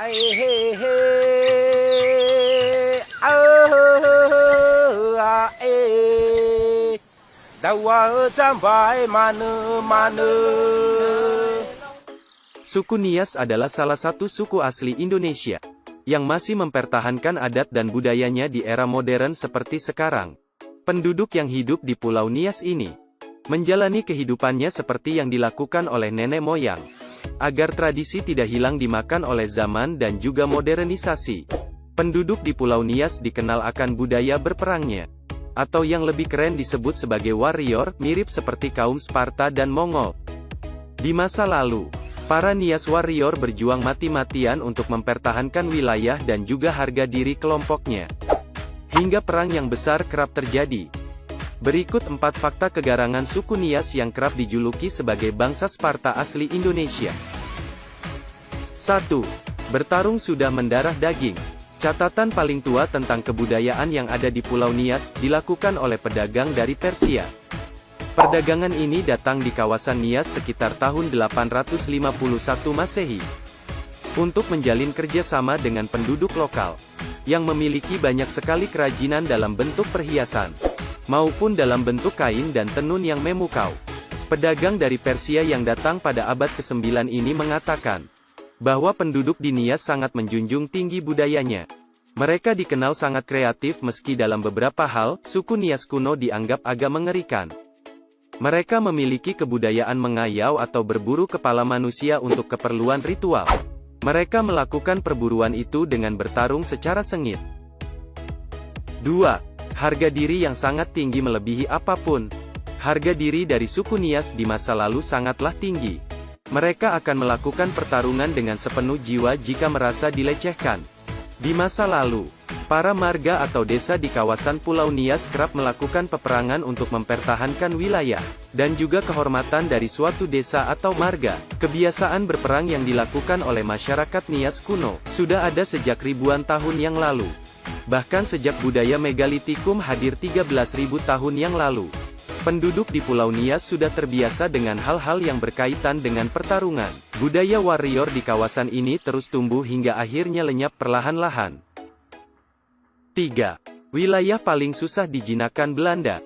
Ai he he dawa jambai mana. Suku Nias adalah salah satu suku asli Indonesia yang masih mempertahankan adat dan budayanya di era modern seperti sekarang. Penduduk yang hidup di Pulau Nias ini menjalani kehidupannya seperti yang dilakukan oleh nenek moyang, agar tradisi tidak hilang dimakan oleh zaman dan juga modernisasi. Penduduk di Pulau Nias dikenal akan budaya berperangnya, atau yang lebih keren disebut sebagai warrior, mirip seperti kaum Sparta dan Mongol. Di masa lalu, para Nias warrior berjuang mati-matian untuk mempertahankan wilayah dan juga harga diri kelompoknya. Hingga perang yang besar kerap terjadi. Berikut 4 fakta kegarangan suku Nias yang kerap dijuluki sebagai bangsa Sparta asli Indonesia. 1. Bertarung sudah mendarah daging. Catatan paling tua tentang kebudayaan yang ada di Pulau Nias, dilakukan oleh pedagang dari Persia. Perdagangan ini datang di kawasan Nias sekitar tahun 851 Masehi. Untuk menjalin kerjasama dengan penduduk lokal, yang memiliki banyak sekali kerajinan dalam bentuk perhiasan, maupun dalam bentuk kain dan tenun yang memukau. Pedagang dari Persia yang datang pada abad ke-9 ini mengatakan, bahwa penduduk di Nias sangat menjunjung tinggi budayanya. Mereka dikenal sangat kreatif meski dalam beberapa hal, suku Nias kuno dianggap agak mengerikan. Mereka memiliki kebudayaan mengayau atau berburu kepala manusia untuk keperluan ritual. Mereka melakukan perburuan itu dengan bertarung secara sengit. 2. Harga diri yang sangat tinggi melebihi apapun. Harga diri dari suku Nias di masa lalu sangatlah tinggi. Mereka akan melakukan pertarungan dengan sepenuh jiwa jika merasa dilecehkan. Di masa lalu, para marga atau desa di kawasan Pulau Nias kerap melakukan peperangan untuk mempertahankan wilayah, dan juga kehormatan dari suatu desa atau marga. Kebiasaan berperang yang dilakukan oleh masyarakat Nias kuno, sudah ada sejak ribuan tahun yang lalu. Bahkan sejak budaya megalitikum hadir 13.000 tahun yang lalu. Penduduk di Pulau Nias sudah terbiasa dengan hal-hal yang berkaitan dengan pertarungan. Budaya warrior di kawasan ini terus tumbuh hingga akhirnya lenyap perlahan-lahan. 3. Wilayah paling susah dijinakan Belanda.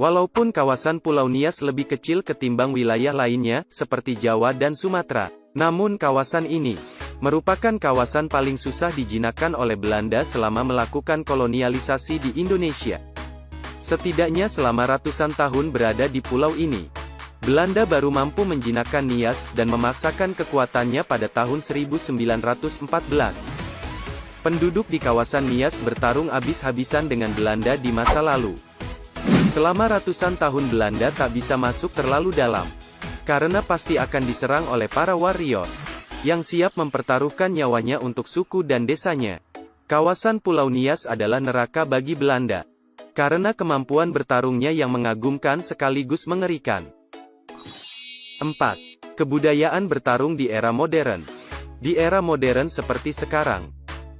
Walaupun kawasan Pulau Nias lebih kecil ketimbang wilayah lainnya, seperti Jawa dan Sumatera, namun kawasan ini merupakan kawasan paling susah dijinakan oleh Belanda selama melakukan kolonialisasi di Indonesia. Setidaknya selama ratusan tahun berada di pulau ini, Belanda baru mampu menjinakkan Nias dan memaksakan kekuatannya pada tahun 1914. Penduduk di kawasan Nias bertarung habis-habisan dengan Belanda di masa lalu. Selama ratusan tahun Belanda tak bisa masuk terlalu dalam, karena pasti akan diserang oleh para warrior, yang siap mempertaruhkan nyawanya untuk suku dan desanya. Kawasan Pulau Nias adalah neraka bagi Belanda, karena kemampuan bertarungnya yang mengagumkan sekaligus mengerikan. 4. Kebudayaan bertarung di era modern. Di era modern seperti sekarang,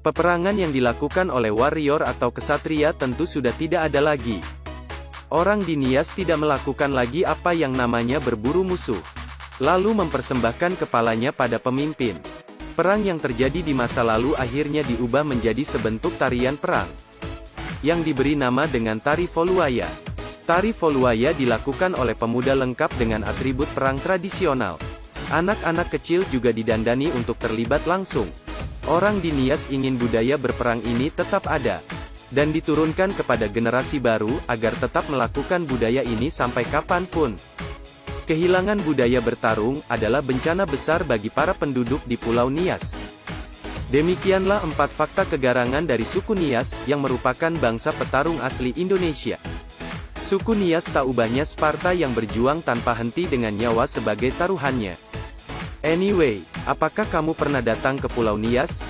peperangan yang dilakukan oleh warrior atau kesatria tentu sudah tidak ada lagi. Orang di Nias tidak melakukan lagi apa yang namanya berburu musuh, lalu mempersembahkan kepalanya pada pemimpin. Perang yang terjadi di masa lalu akhirnya diubah menjadi sebentuk tarian perang, yang diberi nama dengan Tari Voluaya. Tari Voluaya dilakukan oleh pemuda lengkap dengan atribut perang tradisional. Anak-anak kecil juga didandani untuk terlibat langsung. Orang di Nias ingin budaya berperang ini tetap ada, dan diturunkan kepada generasi baru, agar tetap melakukan budaya ini sampai kapanpun. Kehilangan budaya bertarung adalah bencana besar bagi para penduduk di Pulau Nias. Demikianlah 4 fakta kegarangan dari suku Nias, yang merupakan bangsa petarung asli Indonesia. Suku Nias tak ubahnya Sparta yang berjuang tanpa henti dengan nyawa sebagai taruhannya. Anyway, apakah kamu pernah datang ke Pulau Nias?